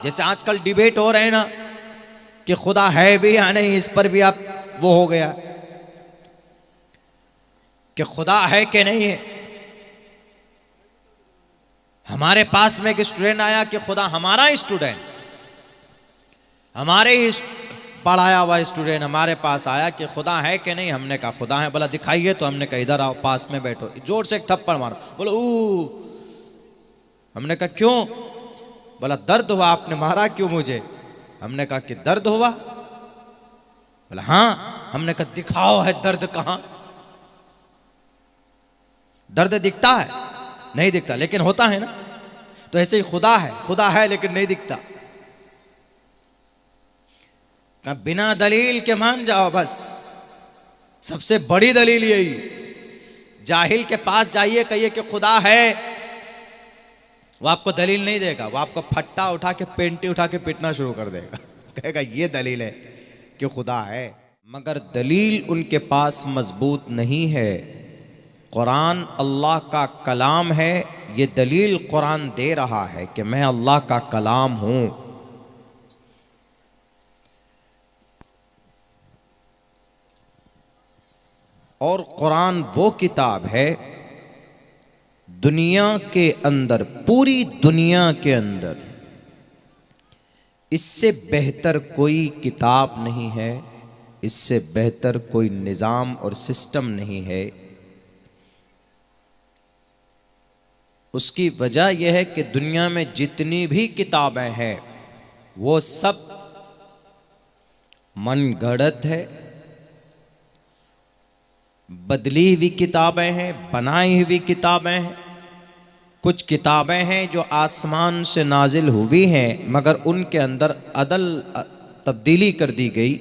जैसे आजकल डिबेट हो रहे हैं ना कि खुदा है भी या नहीं, इस पर भी आप वो हो गया कि खुदा है कि नहीं है। हमारे पास में एक स्टूडेंट आया कि खुदा, हमारा स्टूडेंट, हमारे ही पढ़ाया हुआ स्टूडेंट हमारे पास आया कि खुदा है कि नहीं। हमने कहा खुदा है। बोला दिखाइए। तो हमने कहा इधर आओ, पास में बैठो। जोर से एक थप्पड़ मारो। बोलो ऊ। हमने कहा क्यों? बोला दर्द हुआ, आपने मारा क्यों मुझे? हमने कहा कि दर्द हुआ? बोला हाँ। हमने कहा दिखाओ है दर्द कहां? दर्द दिखता है? नहीं दिखता, लेकिन होता है ना। तो ऐसे ही खुदा है लेकिन नहीं दिखता। कहा बिना दलील के मान जाओ, बस सबसे बड़ी दलील यही। जाहिल के पास जाइए, कहिए कि खुदा है, वो आपको दलील नहीं देगा। वो आपको फट्टा उठा के, पेंटी उठा के पीटना शुरू कर देगा। कहेगा ये दलील है कि खुदा है। मगर दलील उनके पास मजबूत नहीं है। कुरान अल्लाह का कलाम है। ये दलील कुरान दे रहा है कि मैं अल्लाह का कलाम हूं। और कुरान वो किताब है दुनिया के अंदर, पूरी दुनिया के अंदर इससे बेहतर कोई किताब नहीं है, इससे बेहतर कोई निज़ाम और सिस्टम नहीं है। उसकी वजह यह है कि दुनिया में जितनी भी किताबें हैं वो सब मनगढ़ंत है, बदली हुई किताबें हैं, बनाई हुई किताबें हैं। कुछ किताबें हैं जो आसमान से नाजिल हुई हैं मगर उनके अंदर अदल तब्दीली कर दी गई।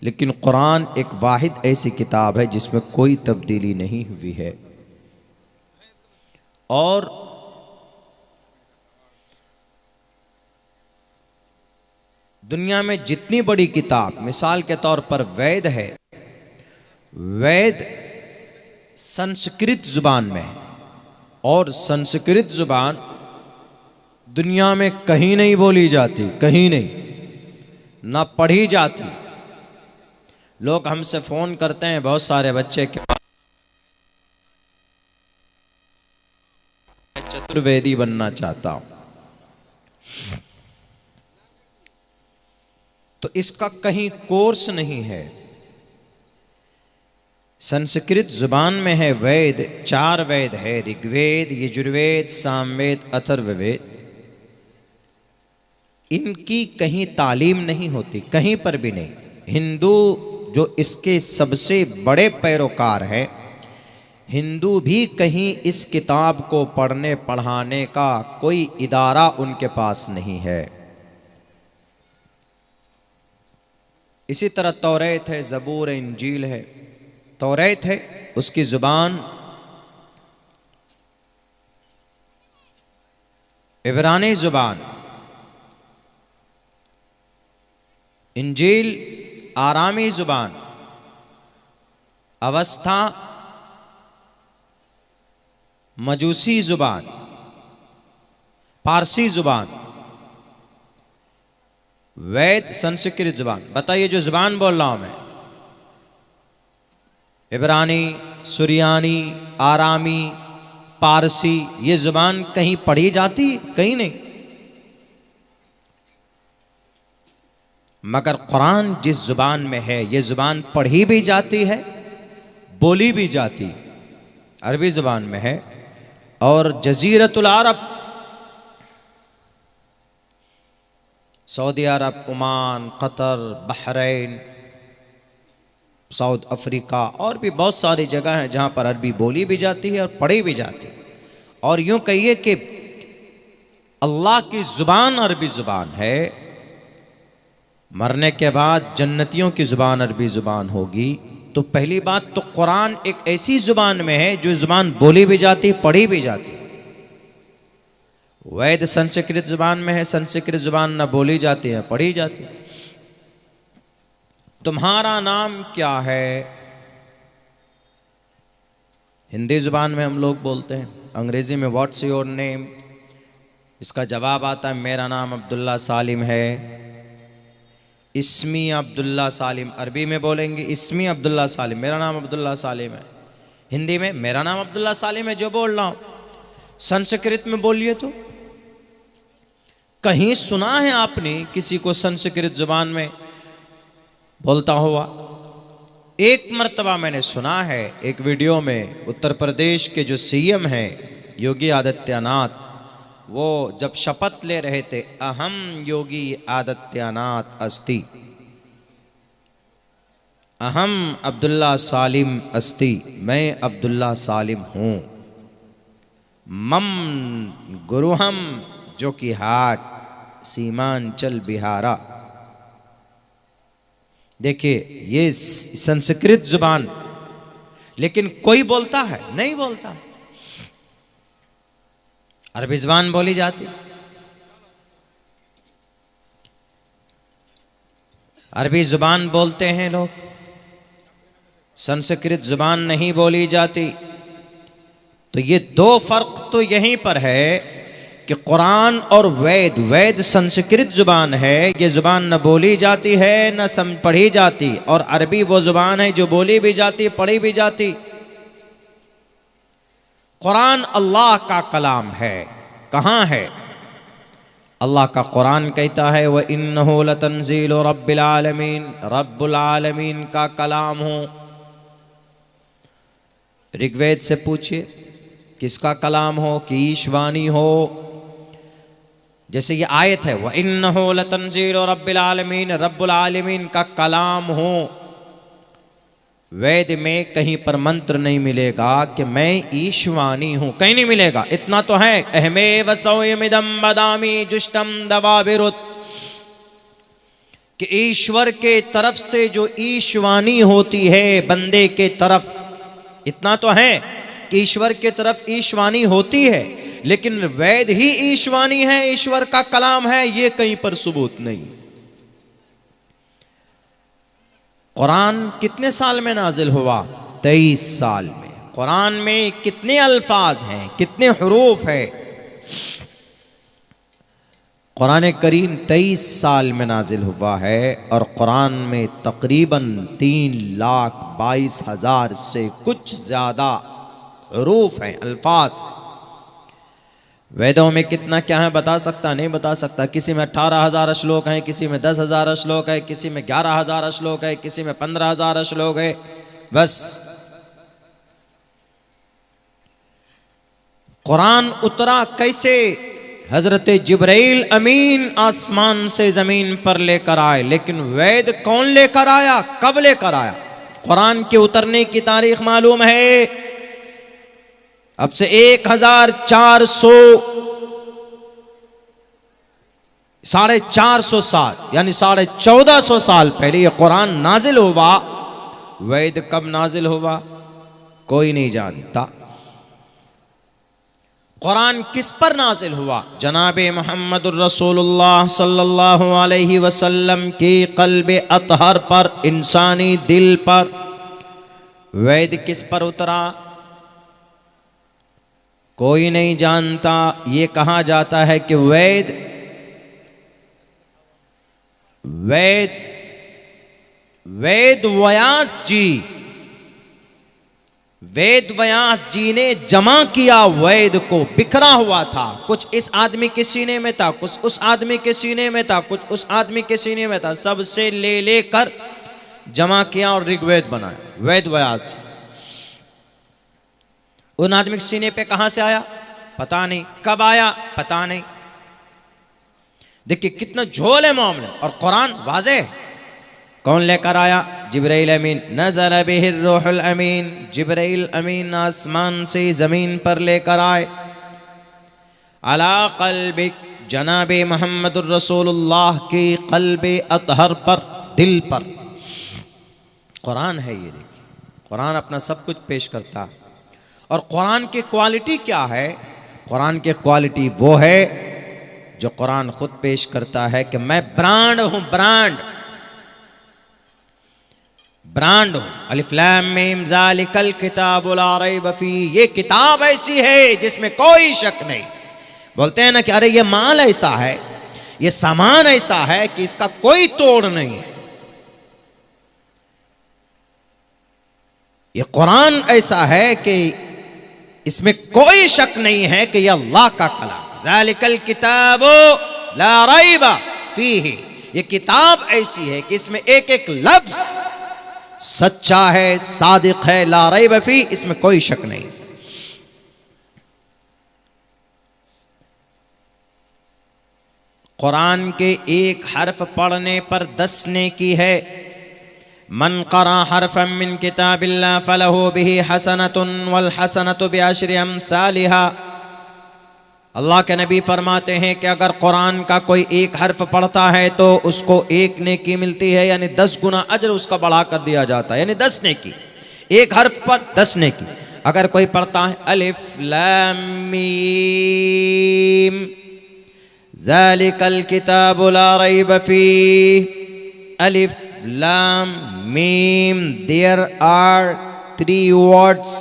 लेकिन कुरान एक वाहिद ऐसी किताब है जिसमें कोई तब्दीली नहीं हुई है। और दुनिया में जितनी बड़ी किताब, मिसाल के तौर पर वेद है, वेद संस्कृत जुबान में है और संस्कृत जुबान दुनिया में कहीं नहीं बोली जाती, कहीं नहीं, ना पढ़ी जाती। लोग हमसे फोन करते हैं, बहुत सारे बच्चे के चतुर्वेदी बनना चाहता हूं, तो इसका कहीं कोर्स नहीं है। संस्कृत जुबान में है वेद, 4 वेद है, ऋग्वेद, यजुर्वेद, सामवेद, अथर्ववेद। इनकी कहीं तालीम नहीं होती, कहीं पर भी नहीं। हिंदू जो इसके सबसे बड़े पैरोकार हैं, हिंदू भी कहीं इस किताब को पढ़ने पढ़ाने का कोई इदारा उनके पास नहीं है। इसी तरह तौरेत है, ज़बूर है, इंजील है। तौरेत है, उसकी जुबान इब्रानी जुबान, इंजील आरामी जुबान, अवस्था मजूसी जुबान, पारसी जुबान, वेद संस्कृत जुबान। बताइए जो जुबान बोल रहा हूं मैं, इब्रानी, सुरियानी, आरामी, पारसी, ये जुबान कहीं पढ़ी जाती? कहीं नहीं। मगर कुरान जिस जुबान में है, ये जुबान पढ़ी भी जाती है, बोली भी जाती, अरबी जुबान में है। और जजीरतुल अरब, Saudi Arab, Oman, Qatar, Bahrain, South Africa और भी बहुत सारी जगह हैं जहां पर अरबी बोली भी जाती है और पढ़ी भी जाती है। और यूं कहिए कि अल्लाह की जुबान अरबी जुबान है। मरने के बाद जन्नतियों की जुबान अरबी जुबान होगी। तो पहली बात तो कुरान एक ऐसी जुबान में है जो जुबान बोली भी जाती, पढ़ी भी जाती। वैद संस्कृत जुबान में है, संस्कृत जुबान न बोली जाती है, पढ़ी जाती। तुम्हारा नाम क्या है? हिंदी जुबान में हम लोग बोलते हैं, अंग्रेजी में व्हाट्स योर नेम, इसका जवाब आता है मेरा नाम अब्दुल्ला सालिम है। इस्मी अब्दुल्ला सालिम, अरबी में बोलेंगे इस्मी अब्दुल्ला सालिम, मेरा नाम अब्दुल्ला सालिम है। हिंदी में मेरा नाम अब्दुल्ला सालिम है जो बोल रहा हूं। संस्कृत में बोलिए तो कहीं सुना है आपने किसी को संस्कृत जुबान में बोलता हुआ? एक मर्तबा मैंने सुना है एक वीडियो में, उत्तर प्रदेश के जो सीएम हैं योगी आदित्यनाथ, वो जब शपथ ले रहे थे, अहम योगी आदित्यनाथ अस्ति, अहम अब्दुल्ला सालिम अस्ति, मैं अब्दुल्ला सालिम हूं, मम गुरुहम जो कि हाट सीमांचल बिहारा। देखिए ये संस्कृत जुबान, लेकिन कोई बोलता है? नहीं बोलता। अरबी जुबान बोली जाती, अरबी जुबान बोलते हैं लोग, संस्कृत जुबान नहीं बोली जाती। तो ये दो फर्क तो यहीं पर है कि कुरान और वेद, वेद संस्कृत जुबान है, ये जुबान न बोली जाती है न पढ़ी जाती, और अरबी वो जुबान है जो बोली भी जाती पढ़ी भी जाती। कुरान अल्लाह का कलाम है। कहाँ है? अल्लाह का कुरान कहता है व इन्नहु लतंजीलु रब्बिल आलमीन, रब्बुल आलमीन का कलाम हो। ऋग्वेद से पूछिए किसका कलाम हो, कि ईशवाणी हो। जैसे ये आयत है व इन्नहु लतंजीलु रब्बिल आलमीन, रब्बुल आलमीन का कलाम हो। वेद में कहीं पर मंत्र नहीं मिलेगा कि मैं ईशवाणी हूं, कहीं नहीं मिलेगा। इतना तो है, अहमेव सौयमिदं बदामि जुष्टम दवाविरुत, कि ईश्वर के तरफ से जो ईशवाणी होती है बंदे के तरफ, इतना तो है कि ईश्वर के तरफ ईशवाणी होती है, लेकिन वेद ही ईशवाणी है, ईश्वर का कलाम है, ये कहीं पर सबूत नहीं। कुरान कितने साल में नाजिल हुआ? 23 साल में। कुरान में कितने अल्फाज हैं, कितने हुरूफ है? कुरान करीम 23 साल में नाजिल हुआ है, और कुरान में तकरीबन 3,22,000 से कुछ ज्यादा हुरूफ हैं, अल्फाज। वेदों में कितना क्या है बता सकता? नहीं बता सकता। किसी में 18,000 श्लोक हैं, किसी में 10,000 श्लोक है, किसी में 11,000 श्लोक है, किसी में 15,000 श्लोक है। बस कुरान उतरा कैसे? हजरत जिब्राइल अमीन आसमान से जमीन पर लेकर आए, लेकिन वेद कौन लेकर आया, कब लेकर आया? कुरान के उतरने की तारीख मालूम है? अब से 450 साल यानी 1450 साल पहले ये कुरान नाजिल हुआ। वेद कब नाजिल हुआ कोई नहीं जानता। कुरान किस पर नाजिल हुआ? जनाबे मोहम्मदुर रसूलुल्लाह सल्लल्लाहु अलैहि वसल्लम के क़ल्बे अतहर पर, इंसानी दिल पर। वेद किस पर उतरा कोई नहीं जानता। ये कहा जाता है कि वेद वेद व्यास जी ने जमा किया वेद को, बिखरा हुआ था। कुछ इस आदमी के सीने में था, कुछ उस आदमी के सीने में था, कुछ उस आदमी के सीने में था, सबसे ले लेकर जमा किया और ऋग्वेद बनाया। वेद व्यास उन आदमी के सीने पे कहां से आया पता नहीं, कब आया पता नहीं। देखिए कितना झोल है मामला। और कुरान वाज़ेह है। कौन लेकर आया? जिब्राइल अमीन। नज़ल बिहिर रूहुल अमीन, जिब्राइल अमीन आसमान से जमीन पर लेकर आए। अला क़ल्बिक, जनाबे मोहम्मदुर रसूलुल्लाह के क़ल्बे अतहर पर, दिल पर कुरान है। ये देखिए कुरान अपना सब कुछ पेश करता है। और कुरान की क्वालिटी क्या है? कुरान की क्वालिटी वो है जो कुरान खुद पेश करता है कि मैं ब्रांड हूं, ब्रांड हूं। अलिफ लाम मीम ज़ालिकल किताबु ला रैब फीह, ये किताब ऐसी है जिसमें कोई शक नहीं। बोलते हैं ना कि अरे ये माल ऐसा है, ये सामान ऐसा है कि इसका कोई तोड़ नहीं है। ये कुरान ऐसा है कि इसमें कोई शक नहीं है कि यह अल्लाह का कलाम। ज़ालिकल किताबु ला रैब फीही, ये किताब ऐसी है कि इसमें एक एक लफ्ज सच्चा है, सादिक है। ला रैब फी, इसमें कोई शक नहीं। कुरान के एक हर्फ पढ़ने पर 10 नेकी है। मन क़रा हरफम मिन किताबिल्लाह फलहु बिही हसनतुन वल हसनतु बिअशरि अमसालिहा। अल्लाह के नबी फरमाते हैं कि अगर कुरान का कोई एक हर्फ पढ़ता है तो उसको 1 नेकी मिलती है, यानी 10 गुना अज्र उसका बढ़ा कर दिया जाता है, यानी 10 नेकी। एक हर्फ पर 10 नेकी। अगर कोई पढ़ता है अलिफ लाम मीम ज़ालिकल किताबु ला रैब फीह, अलिफ लाम मीम, देयर आर 3 वर्ड्स,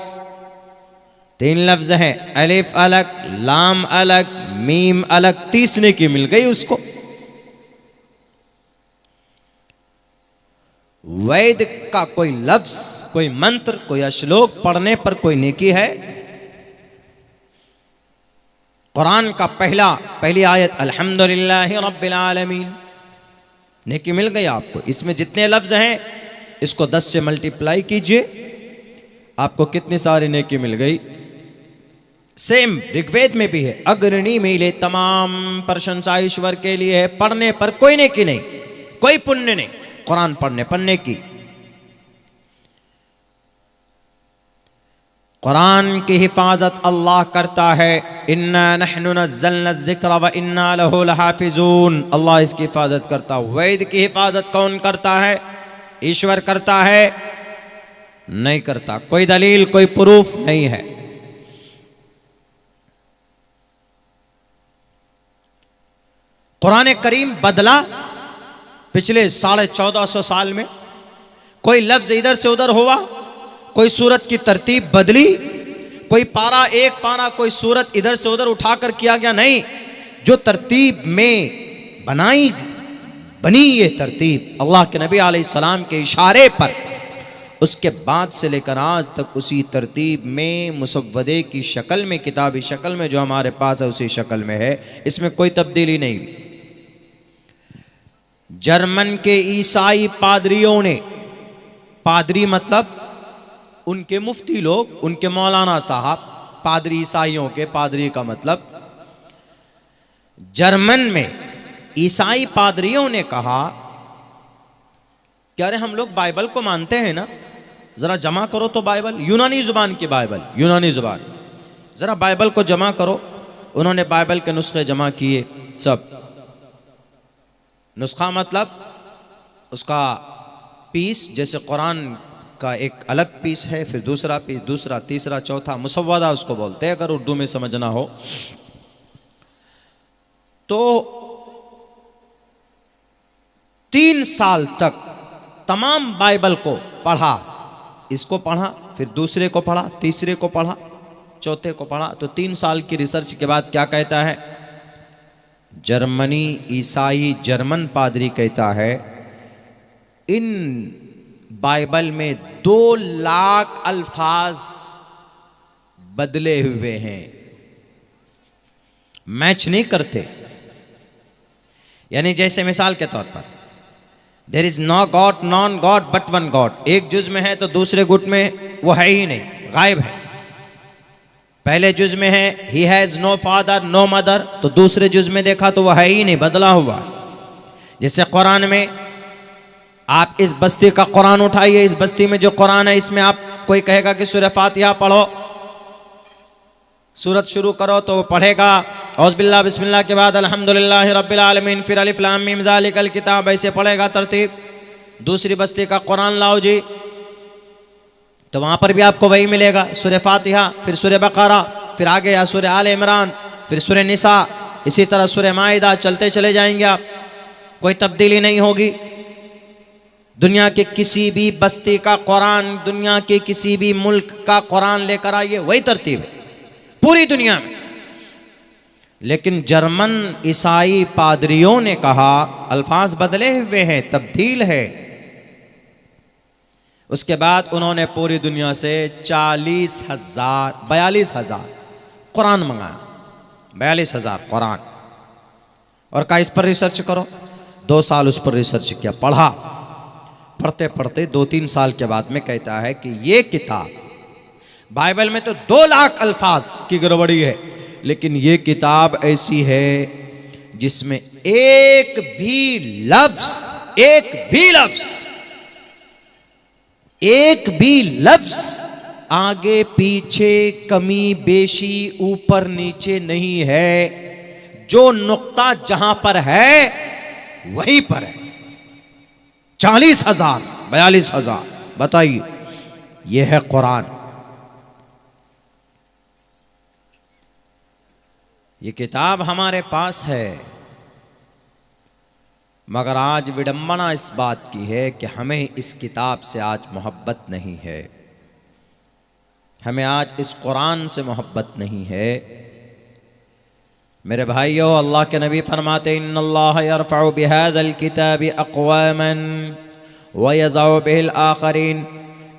3 लफ्ज हैं। अलिफ अलग, लाम अलग, मीम अलग, 30 नेकी मिल गई उसको। वैद का कोई लफ्ज, कोई मंत्र, कोई श्लोक पढ़ने पर कोई नेकी है। कुरान का पहली आयत अल्हम्दुलिल्लाहि रब्बिल आलमीन, नेकी मिल गई आपको। इसमें जितने लफ्ज हैं इसको 10 से मल्टीप्लाई कीजिए, आपको कितनी सारी नेकी मिल गई। सेम ऋग्वेद में भी है, अग्रणी मिले तमाम प्रशंसा ईश्वर के लिए है, पढ़ने पर कोई नेकी नहीं, कोई पुण्य नहीं, कुरान पढ़ने पर नेकी। कुरान की हिफाजत अल्लाह करता है। इन्ना नहनु नज़्ज़लना ज़िक्र व इन्ना लहु लहाफ़िज़ून, अल्लाह इसकी हिफाजत करता है। वैद की हिफाजत कौन करता है? ईश्वर करता है? नहीं करता। कोई दलील, कोई प्रूफ नहीं है। कुरान करीम बदला पिछले 1450 साल में। कोई लफ्ज इधर से उधर हुआ, कोई सूरत की तरतीब बदली, कोई पारा एक पारा, कोई सूरत इधर से उधर उठाकर किया गया, नहीं। जो तरतीब में बनी ये तरतीब अल्लाह के नबी अलैहिस्सलाम के इशारे पर, उसके बाद से लेकर आज तक उसी तरतीब में मुसव्वदे की शक्ल में, किताबी शक्ल में जो हमारे पास है उसी शक्ल में है, इसमें कोई तब्दीली नहीं हुई। जर्मन के ईसाई पादरियों ने, पादरी मतलब उनके मुफ्ती लोग, उनके मौलाना साहब, पादरी ईसाइयों के, पादरी का मतलब जर्मन में ईसाई पादरियों ने कहा कि अरे हम लोग बाइबल को मानते हैं ना, जरा जमा करो तो बाइबल, यूनानी जुबान की बाइबल, यूनानी जुबान, जरा बाइबल को जमा करो। उन्होंने बाइबल के नुस्खे जमा किए सब। नुस्खा मतलब उसका पीस, जैसे कुरान का एक अलग पीस है, फिर दूसरा पीस, दूसरा, तीसरा, चौथा, मुसव्वदा उसको बोलते हैं अगर उर्दू में समझना हो तो। 3 साल तक तमाम बाइबल को पढ़ा, इसको पढ़ा, फिर दूसरे को पढ़ा, तीसरे को पढ़ा, चौथे को पढ़ा। तो 3 साल की रिसर्च के बाद क्या कहता है? जर्मनी ईसाई जर्मन पादरी कहता है इन बाइबल में 2 लाख अल्फाज बदले हुए हैं, मैच नहीं करते। यानी जैसे मिसाल के तौर पर there is no god, none god but one god. एक जुज में है तो दूसरे गुट में वो है ही नहीं, गायब है। पहले जुज में है he has no father no mother, तो दूसरे जुज में देखा तो वो है ही नहीं, बदला हुआ। जैसे कुरान में आप इस बस्ती का कुरान उठाइए, इस बस्ती में जो कुरान है इसमें आप कोई कहेगा कि सूरह फातिहा पढ़ो, सूरत शुरू करो तो वो पढ़ेगा औज़ु बिल्लाह बिस्मिल्लाह के बाद अल्हम्दुलिल्लाहि रब्बिल आलमीन, फिर अलिफ लाम मीम ज़ालिकल किताब, ऐसे पढ़ेगा तरतीब। दूसरी बस्ती का कुरान लाओ जी, तो वहां पर भी आपको वही मिलेगा, सूरह फातिहा, फिर सूरह बकरा, फिर आगे या सूरह आल इमरान, फिर सूरह निसा, इसी तरह सूरह माइदा, चलते चले जाएंगे आप, कोई तब्दीली नहीं होगी। दुनिया के किसी भी बस्ती का कुरान, दुनिया के किसी भी मुल्क का कुरान लेकर आइए, वही तरतीब है पूरी दुनिया में। लेकिन जर्मन ईसाई पादरियों ने कहा अल्फाज बदले हुए हैं, तब्दील है। उसके बाद उन्होंने पूरी दुनिया से 42,000 कुरान मंगाया, 42,000 कुरान, और कहा इस पर रिसर्च करो। 2 साल उस पर रिसर्च किया, पढ़ा, पढ़ते पढ़ते 2-3 साल के बाद में कहता है कि ये किताब, बाइबल में तो 2 लाख अल्फाज की गड़बड़ी है, लेकिन ये किताब ऐसी है जिसमें एक भी लफ्ज आगे पीछे, कमी बेशी, ऊपर नीचे नहीं है। जो नुक्ता जहां पर है वहीं पर है। 40,000, 42,000, बताइए, यह है कुरान। ये किताब हमारे पास है, मगर आज विडंबना इस बात की है कि हमें इस किताब से आज मोहब्बत नहीं है, हमें आज इस कुरान से मोहब्बत नहीं है। मेरे भाइयों, अल्लाह के नबी फरमाते इन्नल्लाह यरफ़उ बिहाज़ल किताबि अक़वामन व यज़उ बिहिल आख़रीन।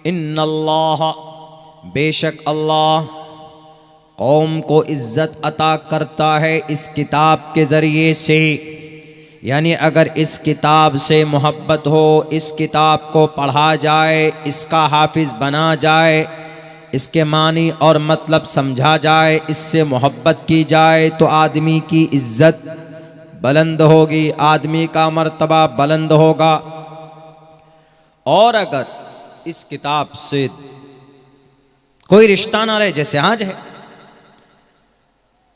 इन्नल्लाह, बेशक अल्लाह कौम को इज्जत अता करता है इस किताब के ज़रिए से। यानी अगर इस किताब से मोहब्बत हो, इस किताब को पढ़ा जाए, इसका हाफिज़ बना जाए, इसके मानी और मतलब समझा जाए, इससे मोहब्बत की जाए, तो आदमी की इज्जत बुलंद होगी, आदमी का मर्तबा बुलंद होगा। और अगर इस किताब से कोई रिश्ता ना रहे, जैसे आज है,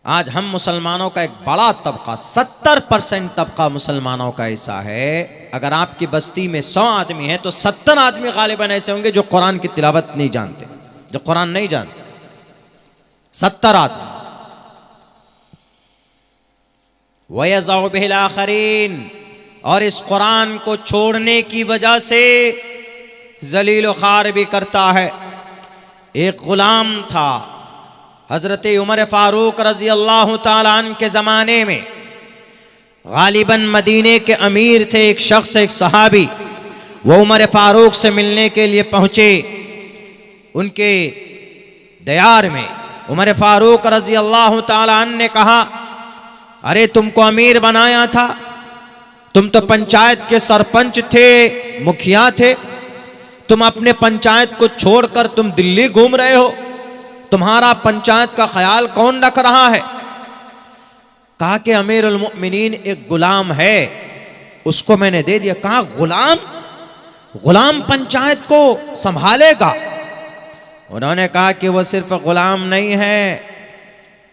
आज हम मुसलमानों का एक बड़ा तबका, 70% तबका मुसलमानों का ऐसा है, अगर आपकी बस्ती में 100 आदमी है तो 70 आदमी गालिबन ऐसे होंगे जो कुरान की तिलावत नहीं जानते, जो कुरान नहीं जानते। 70 आदमी। वयज़उ बिहिल आख़रीन, और इस कुरान को छोड़ने की वजह से जलील व ख़ार भी करता है। एक गुलाम था, हज़रत उमर फ़ारूक रज़ी अल्लाह ताला अन्हु के ज़माने में, गालिबन मदीने के अमीर थे एक शख्स, एक सहाबी। वो उमर फ़ारूक से मिलने के लिए पहुँचे। उनके दयार में उमर फ़ारूक रज़ी अल्लाह ताला अन्हु ने कहा, अरे तुमको अमीर बनाया था, तुम तो पंचायत के सरपंच थे, मुखिया थे, तुम अपने पंचायत को छोड़कर तुम दिल्ली घूम रहे हो, तुम्हारा पंचायत का ख्याल कौन रख रहा है? कहा कि अमीरुल मुमिनीन एक गुलाम है, उसको मैंने दे दिया। कहा गुलाम पंचायत को संभालेगा? उन्होंने कहा कि वह सिर्फ गुलाम नहीं है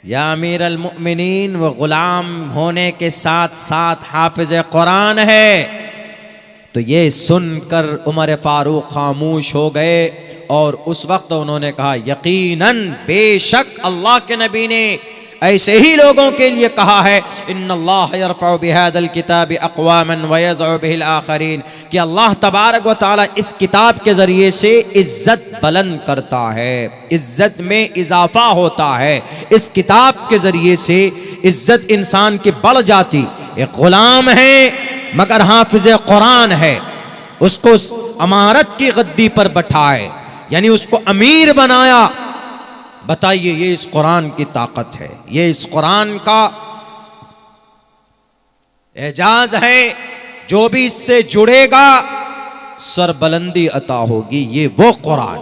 या अमीरुल मुमिनीन, वह गुलाम होने के साथ साथ हाफिज कुरान है। तो ये सुनकर उमर फारूक खामोश हो गए और उस वक्त उन्होंने कहा, यकीनन बेशक अल्लाह के नबी ने ऐसे ही लोगों के लिए कहा है, इन्नल्लाह यरफ़उ बिहाज़ल किताबि अक़वामन व यज़उ बिहिल आख़रीन, कि अल्लाह तबारक व तआला इस किताब के ज़रिए से इज़्ज़त बुलंद करता है, इज़्ज़त में इजाफ़ा होता है। इस किताब के ज़रिए से इज़्ज़त इंसान की बढ़ जाती। एक ग़ुलाम है मगर हाफिज़ कुरान है, उसको अमारत की गद्दी पर बैठाए, यानी उसको अमीर बनाया। बताइए, ये इस कुरान की ताकत है, ये इस कुरान का एजाज है। जो भी इससे जुड़ेगा सरबुलंदी अता होगी। ये वो कुरान,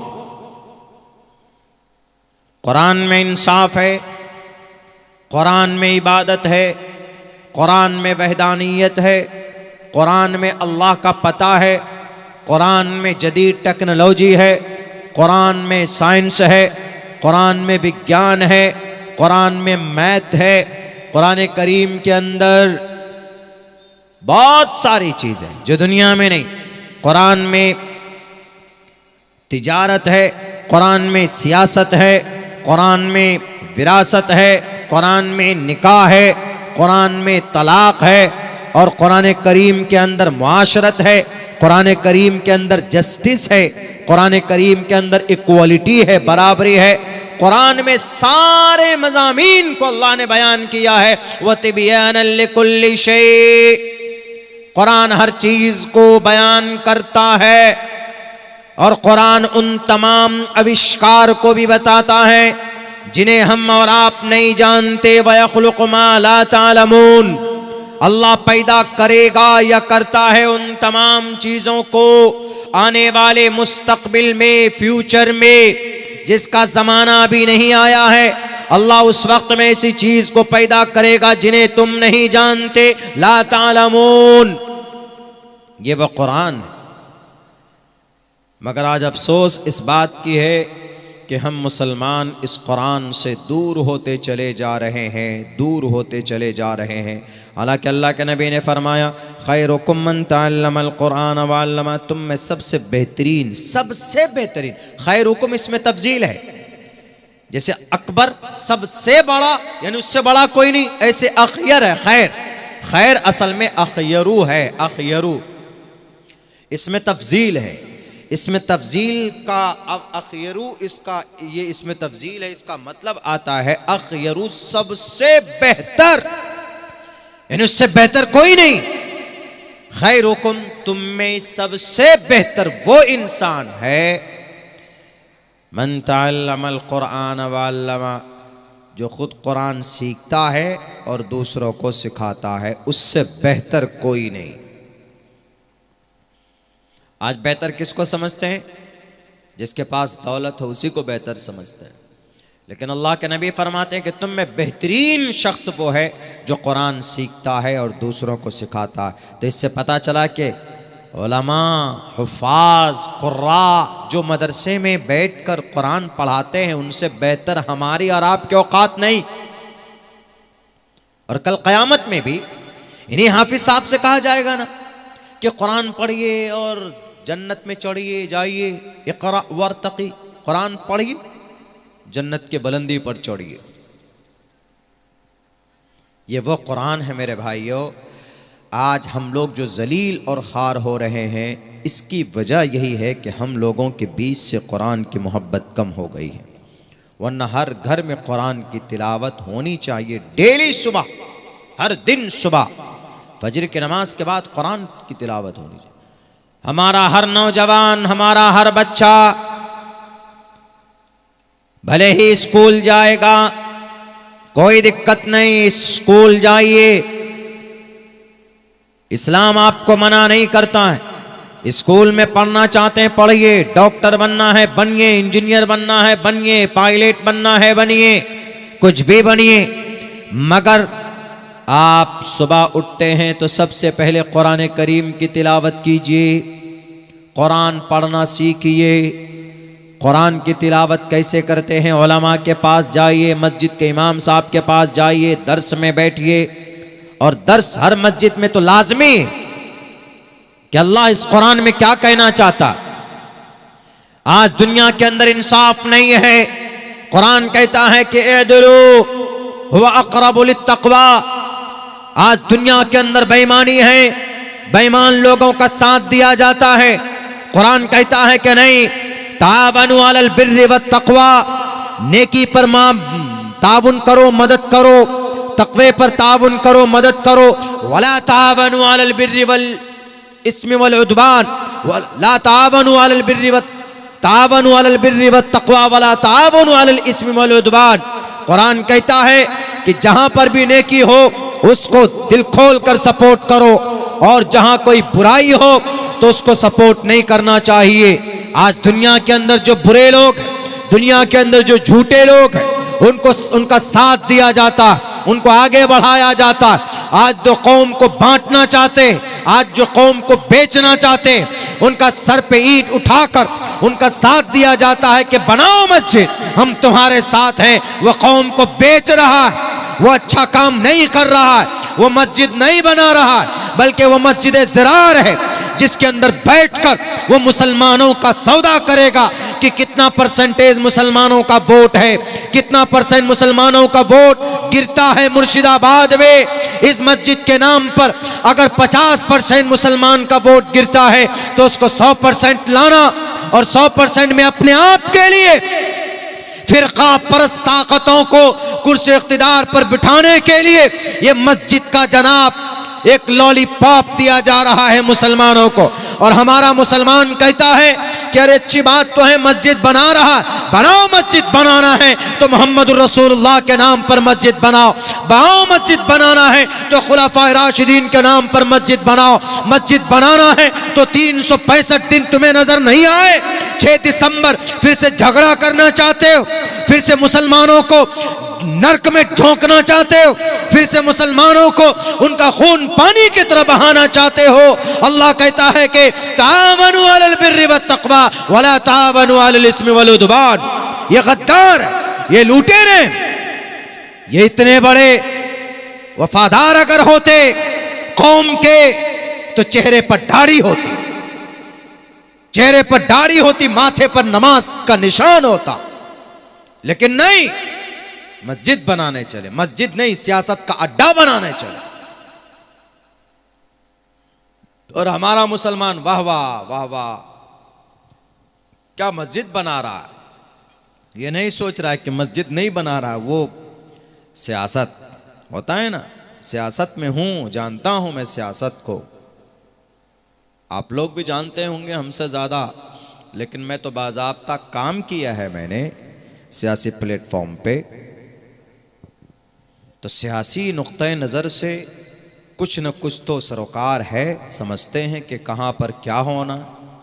कुरान में इंसाफ है, कुरान में इबादत है, कुरान में वहदानियत है, कुरान में अल्लाह का पता है, कुरान में जदीद टेक्नोलॉजी है, कुरान में साइंस है, कुरान में विज्ञान है, कुरान में मैथ है, कुरान करीम के अंदर बहुत सारी चीज़ें जो दुनिया में नहीं। कुरान में तिजारत है, कुरान में सियासत है, कुरान में विरासत है, कुरान में निकाह है, कुरान में तलाक है, और कुरान करीम के अंदर मुआशरत है, कुरान करीम के अंदर जस्टिस है, कुरान करीम के अंदर इक्वालिटी है, बराबरी है, कुरान में सारे मज़ामीन को अल्लाह ने बयान किया है। व तिबयानन लिकुल्लि शै, कुरान हर चीज को बयान करता है और कुरान उन तमाम आविष्कार को भी बताता है जिन्हें हम और आप नहीं जानते। व यख़्लुक़ु मा ला तालमून, अल्लाह पैदा करेगा या करता है उन तमाम चीजों को आने वाले मुस्तकबिल में, फ्यूचर में, जिसका जमाना अभी नहीं आया है। अल्लाह उस वक्त में ऐसी चीज को पैदा करेगा जिन्हें तुम नहीं जानते। ला तालमून, ये वह कुरान है। मगर आज अफसोस इस बात की है कि हम मुसलमान इस कुरान से दूर होते चले जा रहे हैं, दूर होते चले जा रहे हैं। हालांकि अल्लाह के नबी ने फरमाया खैरुकुम मन तअल्लमल कुरान व अल्लमा, तुम में सबसे बेहतरीन, सबसे बेहतरीन, खैरुकुम इसमें तफजील है। जैसे अकबर सबसे बड़ा यानी उससे बड़ा कोई नहीं, ऐसे अखयर है खैर। खैर असल में अखयरू है, अखयरू इसमें तफजील है। इसमें तफजील का अब अखयरू, इसका ये इसमें तफजील है, इसका मतलब आता है अखयरू सबसे बेहतर, यानी उससे बेहतर कोई नहीं। खैरुकुम, तुम में सबसे बेहतर वो इंसान है मन तअल्लमल कुरान व अल्लमा, जो खुद कुरान सीखता है और दूसरों को सिखाता है, उससे बेहतर कोई नहीं। आज बेहतर किसको समझते हैं? जिसके पास दौलत हो उसी को बेहतर समझते हैं। लेकिन अल्लाह के नबी फरमाते हैं कि तुम में बेहतरीन शख्स वो है जो कुरान सीखता है और दूसरों को सिखाता है। तो इससे पता चला कि उलमा, हुफ़ाज़, क़ुर्रा जो मदरसे में बैठकर कुरान पढ़ाते हैं उनसे बेहतर हमारी और आपकी औकात नहीं। और कल क़यामत में भी इन्हीं हाफिज साहब से कहा जाएगा ना कि कुरान पढ़िए और जन्नत में चढ़िए जाइए, इक़रा वर्तक़ी, कुरान पढ़िए जन्नत के बुलंदी पर चढ़िए। ये वो कुरान है मेरे भाइयों। आज हम लोग जो जलील और खार हो रहे हैं, इसकी वजह यही है कि हम लोगों के बीच से कुरान की मोहब्बत कम हो गई है। वरना हर घर में कुरान की तिलावत होनी चाहिए डेली, सुबह, हर दिन सुबह फजर की नमाज के बाद कुरान की तिलावत होनी चाहिए। हमारा हर नौजवान, हमारा हर बच्चा भले ही स्कूल जाएगा, कोई दिक्कत नहीं, स्कूल जाइए, इस्लाम आपको मना नहीं करता है। स्कूल में पढ़ना चाहते हैं पढ़िए, डॉक्टर बनना है बनिए, इंजीनियर बनना है बनिए, पायलट बनना है बनिए, कुछ भी बनिए। मगर आप सुबह उठते हैं तो सबसे पहले कुरान करीम की तिलावत कीजिए, कुरान पढ़ना सीखिए। कुरान की तिलावत कैसे करते हैं? उलमा के पास जाइए, मस्जिद के इमाम साहब के पास जाइए, दर्स में बैठिए। और दर्स हर मस्जिद में तो लाजमी है कि अल्लाह इस कुरान में क्या कहना चाहता। आज दुनिया के अंदर इंसाफ नहीं है। कुरान कहता है कि इअदिलू हुवा अक़रबु लित्तक़वा। आज दुनिया के अंदर बेईमानी है, बेईमान लोगों का साथ दिया जाता है। कुरान कहता है कि नहीं, तावनु अलल बिर्रि वत्तक़वा, नेकी पर ताउन करो, मदद करो, तक़वे पर ताउन करो, मदद करो। वला तावनु अलल बिर्रि वल इस्मि वल उद्वान, ला तावनु अलल बिर्रि तावनु अलल बिर्रि वत्तक़वा वला तावनु अलल इस्मि वल उद्वान। कुरान कहता है कि जहां पर भी नेकी हो उसको दिल खोल कर सपोर्ट करो, और जहां कोई बुराई हो तो उसको सपोर्ट नहीं करना चाहिए। आज दुनिया के अंदर जो बुरे लोग हैं, दुनिया के अंदर जो झूठे लोग हैं, उनको उनका साथ दिया जाता, उनको आगे बढ़ाया जाता। आज जो कौम को बांटना चाहते, आज जो कौम को बेचना चाहते, उनका सर पे ईंट उठाकर उनका साथ दिया जाता है कि बनाओ मस्जिद, हम तुम्हारे साथ हैं। वह कौम को बेच रहा है, वो अच्छा काम नहीं कर रहा है, वो मस्जिद नहीं बना रहा है, बल्कि वो मस्जिद ज़रार है जिसके अंदर बैठकर वो मुसलमानों का सौदा करेगा कि कितना परसेंटेज मुसलमानों का वोट है, कितना परसेंट मुसलमानों का वोट गिरता है मुर्शिदाबाद में। इस मस्जिद के नाम पर अगर 50% मुसलमान का वोट गिरता है तो उसको 100% लाना, और 100% में अपने आप के लिए फिरका परस्त ताकतों को कुर्सी इख्तिदार पर बिठाने के लिए ये मस्जिद का जनाब एक लॉलीपॉप दिया जा रहा है मुसलमानों को। और हमारा मुसलमान कहता है कि अरे अच्छी बात तो है, मस्जिद बना रहा, बनाओ, मस्जिद बनाना है तो मोहम्मद रसूलुल्लाह के नाम पर मस्जिद बनाओ, मस्जिद बनाना है तो खुलाफाए राशिदीन के नाम पर मस्जिद बनाओ, मस्जिद बनाना है तो 365 दिन तुम्हें नजर नहीं आए 6 दिसंबर फिर से झगड़ा करना चाहते हो, फिर से मुसलमानों को नरक में झोंकना चाहते हो, फिर से मुसलमानों को उनका खून पानी की तरह बहाना चाहते हो। अल्लाह कहता है कि तावनु अलल बिर्रि वत्तक़वा वला तावनु अलल इस्मि वल उद्वान। ये गद्दार, ये लुटेरे, ये इतने बड़े वफादार अगर होते कौम के तो चेहरे पर दाढ़ी होती, चेहरे पर दाढ़ी होती, माथे पर नमाज का निशान होता, लेकिन नहीं, मस्जिद बनाने चले, मस्जिद नहीं सियासत का अड्डा बनाने चले। और हमारा मुसलमान वाह वाह वाह वाह क्या मस्जिद बना रहा है, ये नहीं सोच रहा है कि मस्जिद नहीं बना रहा है, वो सियासत होता है ना, सियासत में हूं, जानता हूं मैं सियासत को, आप लोग भी जानते होंगे हमसे ज्यादा, लेकिन मैं तो बाज़ाब्ता काम किया है मैंने सियासी प्लेटफॉर्म पे। तो सियासी नुक्ते नज़र से कुछ न कुछ तो सरोकार है, समझते हैं कि कहाँ पर क्या होना,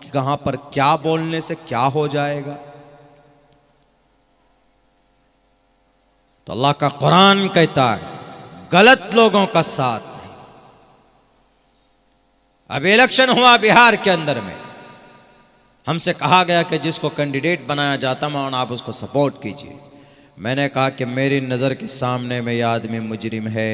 कि कहाँ पर क्या बोलने से क्या हो जाएगा। तो अल्लाह का कुरान कहता है गलत लोगों का साथ नहीं। अब इलेक्शन हुआ बिहार के अंदर में, हमसे कहा गया कि जिसको कैंडिडेट बनाया जाता मौलाना आप उसको सपोर्ट कीजिए। मैंने कहा कि मेरी नज़र के सामने में यह आदमी मुजरिम है,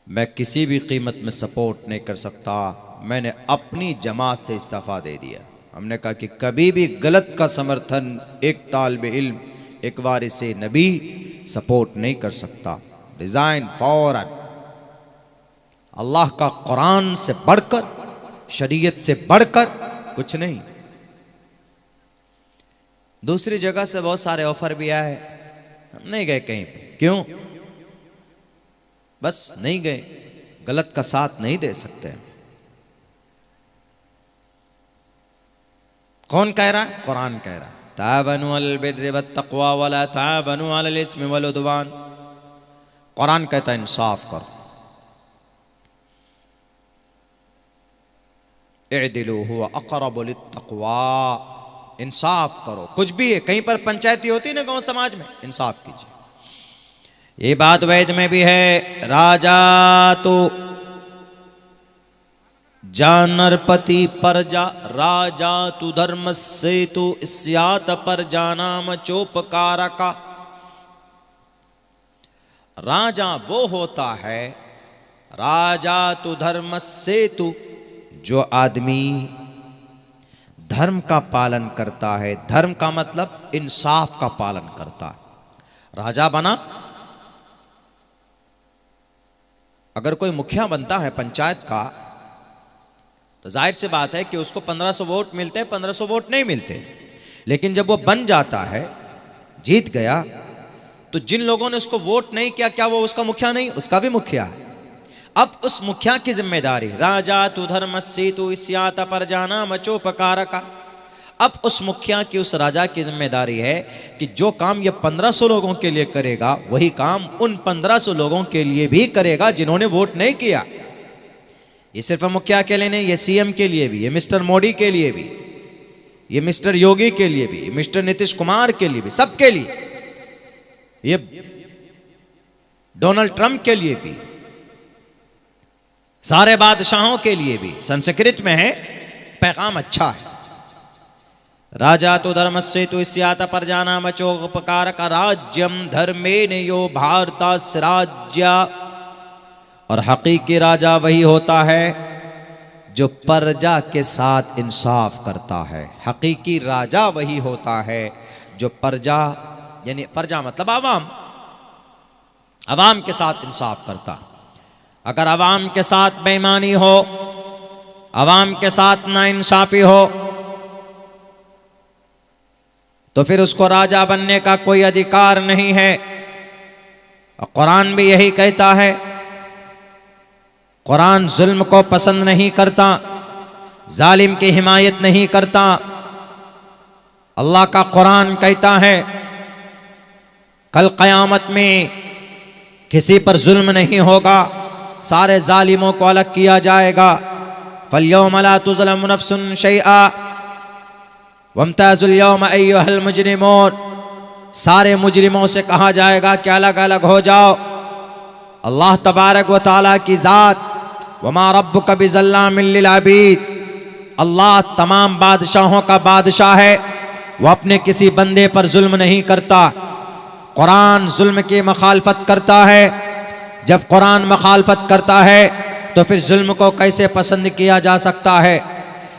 मैं किसी भी कीमत में सपोर्ट नहीं कर सकता। मैंने अपनी जमात से इस्तीफा दे दिया। हमने कहा कि कभी भी गलत का समर्थन एक तालिब इल्म, एक वारिसे नबी सपोर्ट नहीं कर सकता। रिजाइन फौरन। अल्लाह का कुरान से बढ़कर, शरीयत से बढ़कर कुछ नहीं। दूसरी जगह से बहुत सारे ऑफर भी आए, हम नहीं गए कहीं पे। क्यों? बस नहीं गए, गलत का साथ नहीं दे सकते। कौन कह रहा है? कुरान कह रहा है ताबनु अलल बिर्रि वत्तक़वा वला ताबनु अलल इस्मि वल उद्वान। कुरान कहता है इंसाफ करो, इअदिलू हुवा अक़रबु लित्तक़वा, इंसाफ करो। कुछ भी है, कहीं पर पंचायती होती है ना गांव समाज में, इंसाफ कीजिए। ये बात वैद में भी है, राजा तो जानरपति परजा, राजा तु धर्म से तु स्यात पर जानाम चोपकारका। राजा वो होता है, राजा तु धर्म से तु, जो आदमी धर्म का पालन करता है। धर्म का मतलब इंसाफ का पालन करता है। राजा बना, अगर कोई मुखिया बनता है पंचायत का तो जाहिर सी बात है कि उसको 1500 वोट मिलते हैं, 1500 वोट नहीं मिलते। लेकिन जब वो बन जाता है, जीत गया, तो जिन लोगों ने उसको वोट नहीं किया, क्या वो उसका मुखिया नहीं? उसका भी मुखिया है। अब उस मुखिया की जिम्मेदारी, राजा तु धर्मस्य तु स्यात परजाना मचोपकारका। अब उस मुखिया की, उस राजा की जिम्मेदारी है कि जो काम ये 1500 लोगों के लिए करेगा, वही काम उन 1500 लोगों के लिए भी करेगा जिन्होंने वोट नहीं किया। ये सिर्फ मुखिया के लिए नहीं, ये सीएम के लिए भी, ये मिस्टर मोदी के लिए भी, ये मिस्टर योगी के लिए भी, मिस्टर नीतीश कुमार के लिए भी, सबके लिए, ये डोनाल्ड ट्रंप के लिए भी, सारे बादशाहों के लिए भी। संस्कृत में है, पैगाम अच्छा है। राजा तो धर्मस्य तु स्यात परजाना मचोपकारक, राज्यम धर्मेण यो भारतस्य राज्य। और हकीकी राजा वही होता है जो प्रजा के साथ इंसाफ करता है। हकीकी राजा वही होता है जो प्रजा, यानी प्रजा मतलब आवाम, आवाम के साथ इंसाफ करता। अगर आवाम के साथ बेईमानी हो, आवाम के साथ नाइंसाफी हो, तो फिर उसको राजा बनने का कोई अधिकार नहीं है। और कुरान भी यही कहता है, कुरान जुल्म को पसंद नहीं करता, जालिम की हिमायत नहीं करता। अल्लाह का कुरान कहता है कल क़यामत में किसी पर जुल्म नहीं होगा, सारे जालिमों को अलग किया जाएगा। फल्यौम ला तुज़लमु नफ्सुन शैआ वम्ताज़ुल यौम अय्युहल मुजरिमून। सारे मुजरिमों से कहा जाएगा कि अलग अलग हो जाओ। अल्लाह तबारक व तआला की ज़ात, वमा रब्बुका बिज़ल्लामिल लिल अबीद, अल्लाह तमाम बादशाहों का बादशाह है, वह अपने किसी बंदे पर जुल्म नहीं करता। कुरान जुल्म की मखालफत करता है। जब कुरान मखालफत करता है तो फिर जुल्म को कैसे पसंद किया जा सकता है।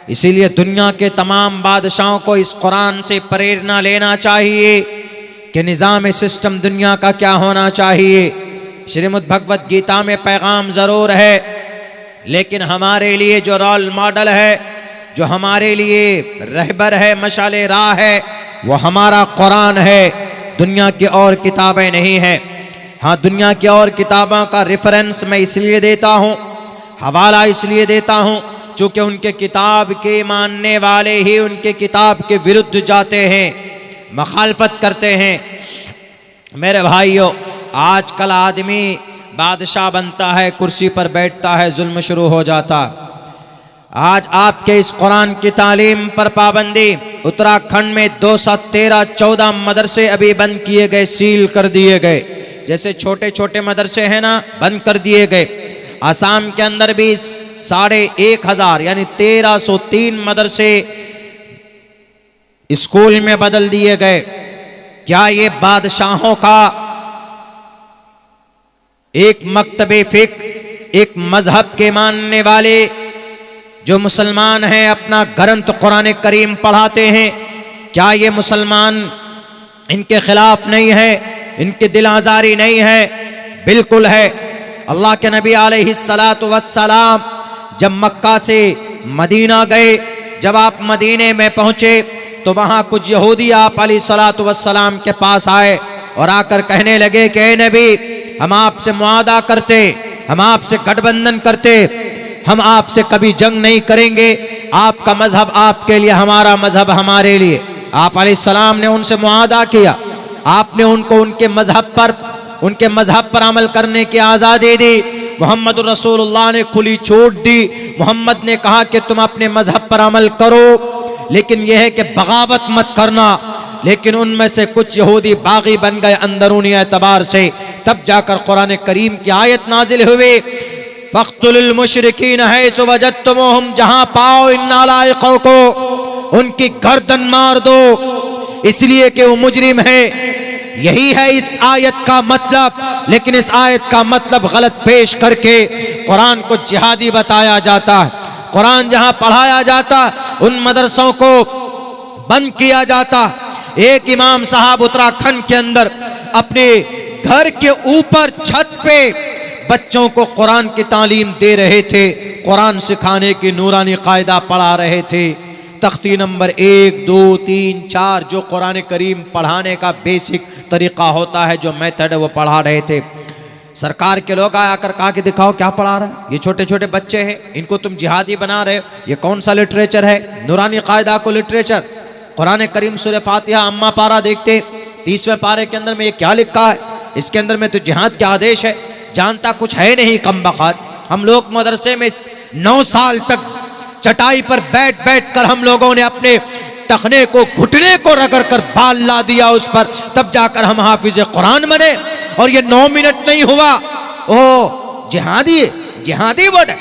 इसीलिए दुनिया के तमाम बादशाहों को इस कुरान से प्रेरणा लेना चाहिए कि निज़ाम सिस्टम दुनिया का क्या होना चाहिए। श्रीमद् भगवत गीता में पैगाम ज़रूर है, लेकिन हमारे लिए जो रोल मॉडल है, जो हमारे लिए रहबर है, मशाले राह है, वो हमारा कुरान है, दुनिया की और किताबें नहीं है। हाँ, दुनिया की और किताबों का रेफरेंस मैं इसलिए देता हूँ, हवाला इसलिए देता हूँ, चूँकि उनके किताब के मानने वाले ही उनके किताब के विरुद्ध जाते हैं, मखालफत करते हैं। मेरे भाइयों, आजकल आदमी बादशाह बनता है, कुर्सी पर बैठता है, जुल्म शुरू हो जाता। आज आपके इस कुरान की तालीम पर पाबंदी, उत्तराखंड में 213-14 मदरसे अभी बंद किए गए, सील कर दिए गए। जैसे छोटे छोटे मदरसे हैं ना, बंद कर दिए गए। आसाम के अंदर भी 1500 यानी 1303 मदरसे स्कूल में बदल दिए गए। क्या ये बादशाहों का एक मकतबे फिक्र, एक मजहब के मानने वाले जो मुसलमान हैं अपना ग्रंथ कुरान करीम पढ़ाते हैं, क्या ये मुसलमान इनके खिलाफ नहीं है, इनकी दिल आज़ारी नहीं है? बिल्कुल है। अल्लाह के नबी अलैहिस्सलातु वस्सलाम जब मक्का से मदीना गए, जब आप मदीने में पहुंचे तो वहां कुछ यहूदी आप अलैहिस्सलातु वस्सलाम के पास आए और आकर कहने लगे कि ए नबी, हम आपसे मुआदा करते, हम आपसे गठबंधन करते, हम आपसे कभी जंग नहीं करेंगे। आपका मजहब आपके लिए, हमारा मजहब हमारे लिए। आप अलैहिस्सलाम ने उनसे मुआदा किया, आपने उनको उनके मजहब पर अमल करने की आज़ादी दी। मोहम्मद रसूलुल्लाह ने खुली छूट दी। मोहम्मद ने कहा कि तुम अपने मजहब पर अमल करो, लेकिन यह है कि बगावत मत करना। लेकिन उनमें से कुछ यहूदी बागी बन गए अंदरूनी एतबार से। तब जाकर कुरान करीम की आयत नाजिल हुई, फ़क़्तुलुल मुशरिकीन हैसु वजदतुमुहुम, जहां पाओ इन नालायकों को उनकी गर्दन मार दो, इसलिए कि वो मुजरिम है। यही है इस आयत का मतलब। लेकिन इस आयत का मतलब गलत पेश करके कुरान को जिहादी बताया जाता है। कुरान जहां पढ़ाया जाता, उन मदरसों को बंद किया जाता। एक इमाम साहब उत्तराखंड के अंदर अपने घर के ऊपर छत पे बच्चों को कुरान की तालीम दे रहे थे, कुरान सिखाने की नूरानी कायदा पढ़ा रहे थे। तख्ती नंबर 1, 2, 3, 4 जो कुरान करीम पढ़ाने का बेसिक तरीका होता है, जो मेथड है, वो पढ़ा रहे थे। सरकार के लोग आकर कहा कि दिखाओ क्या पढ़ा रहा है, ये छोटे छोटे बच्चे हैं, इनको तुम जिहादी बना रहे हो, ये कौन सा लिटरेचर है? नूरानी कायदा को लिटरेचर। कुरान करीम सूरह फातिहा अम्मा पारा देखते, 30वें पारे के अंदर में ये क्या लिखा है? इसके अंदर में तो जिहाद के आदेश है। जानता कुछ है नहीं कमबख्त। हम लोग मदरसे में 9 साल तक चटाई पर बैठ बैठ कर हम लोगों ने अपने टखने को, घुटने को रगड़ कर बाल ला दिया उस पर, तब जाकर हम हाफिज कुरान बने। और ये 9 मिनट नहीं हुआ, ओ जिहादी वर्ड है।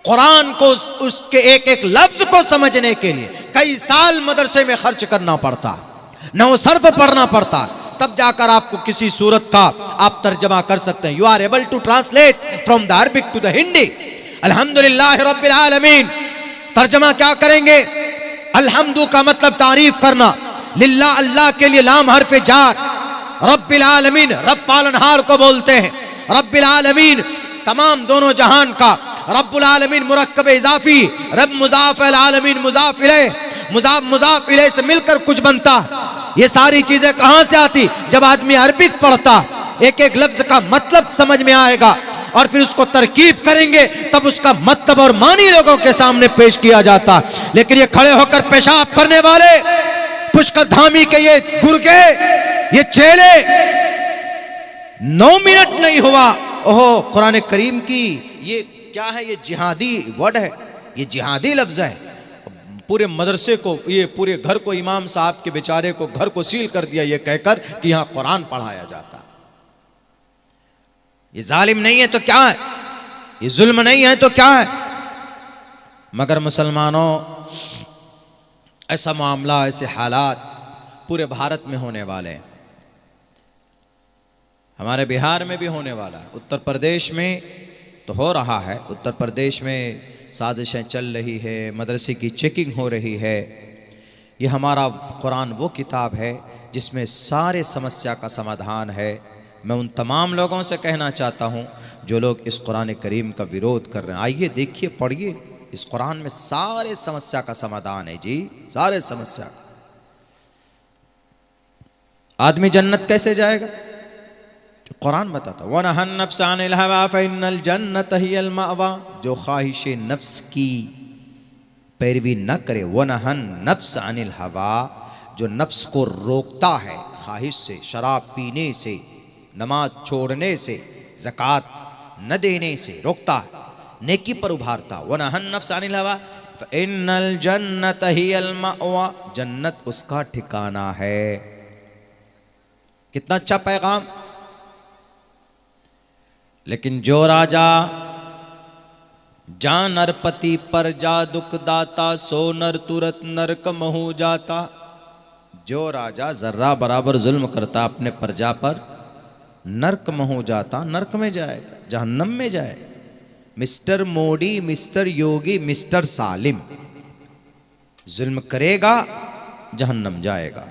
कुरान को, उसके एक एक लफ्ज को समझने के लिए कई साल मदरसे में खर्च करना पड़ता, 9 सर्फ पढ़ना पड़ता, तब जाकर आपको किसी सूरत का आप तर्जमा कर सकते हैं। You are able to translate from the Arabic to the Hindi. अल्हम्दुलिल्लाह रब्बिल आलमीन। तर्जमा क्या करेंगे? अल्हम्दु का मतलब तारीफ करना, लिल्लाह अल्लाह के लिए, लाम हर्फ जार, रब्बिल आलमीन रब पालनहार को बोलते हैं। रब्बिल आलमीन तमाम दोनों जहान का, रब्बुल आलमीन मुरक्कब इजाफी, रब मुजाफ अल आलमीन मुजाफ इलैह, मुजाफ इलैह से मिलकर कुछ बनता। ये सारी चीजें कहां से आती? जब आदमी अरबिक पढ़ता, एक एक लफ्ज का मतलब समझ में आएगा और फिर उसको तरकीब करेंगे, तब उसका मतलब और मानी लोगों के सामने पेश किया जाता। लेकिन ये खड़े होकर पेशाब करने वाले, पुष्कर धामी के ये गुर्गे, ये चेले, 9 मिनट नहीं हुआ, ओहो कुरान करीम की ये क्या है? ये जिहादी वर्ड है, ये जिहादी लफ्ज है। पूरे मदरसे को, ये पूरे घर को, इमाम साहब के बेचारे को घर को सील कर दिया ये कहकर कि यहां कुरान पढ़ाया जाता। ये जालिम नहीं है तो क्या है? ये जुल्म नहीं है तो क्या है? मगर मुसलमानों, ऐसा मामला, ऐसे हालात पूरे भारत में होने वाले हैं। हमारे बिहार में भी होने वाला है, उत्तर प्रदेश में तो हो रहा है। उत्तर प्रदेश में साजिशें चल रही है, मदरसे की चेकिंग हो रही है। ये हमारा कुरान वो किताब है जिसमें सारे समस्या का समाधान है। मैं उन तमाम लोगों से कहना चाहता हूँ जो लोग इस कुरान करीम का विरोध कर रहे हैं, आइए देखिए, पढ़िए, इस कुरान में सारे समस्या का समाधान है जी, सारे समस्या। आदमी जन्नत कैसे जाएगा? कुरान बताता, वनहन नफ्स अनिल हवा फइन्नल जन्नत हियल मअवा। जो ख्वाहिश नफ्स की पैरवी न करे, वनहन नफ्स अनिल हवा, जो नफ्स को रोकता है ख्वाहिश से, शराब पीने से, नमाज छोड़ने से, ज़कात न देने से रोकता है, नेकी पर उभारता। वनहन नफ्स अनिल हवा फइन्नल जन्नत हियल मअवा, जन्नत उसका ठिकाना है। कितना अच्छा पैगाम। लेकिन जो राजा जा नरपति पर जा दुख दाता, सो नर तुरत नरक महू जाता। जो राजा जर्रा बराबर जुल्म करता अपने प्रजा पर, नरक महू जाता, नरक में जाएगा, जहन्नम में जाएगा। मिस्टर मोदी, मिस्टर योगी, मिस्टर सालिम, जुल्म करेगा जहन्नम जाएगा।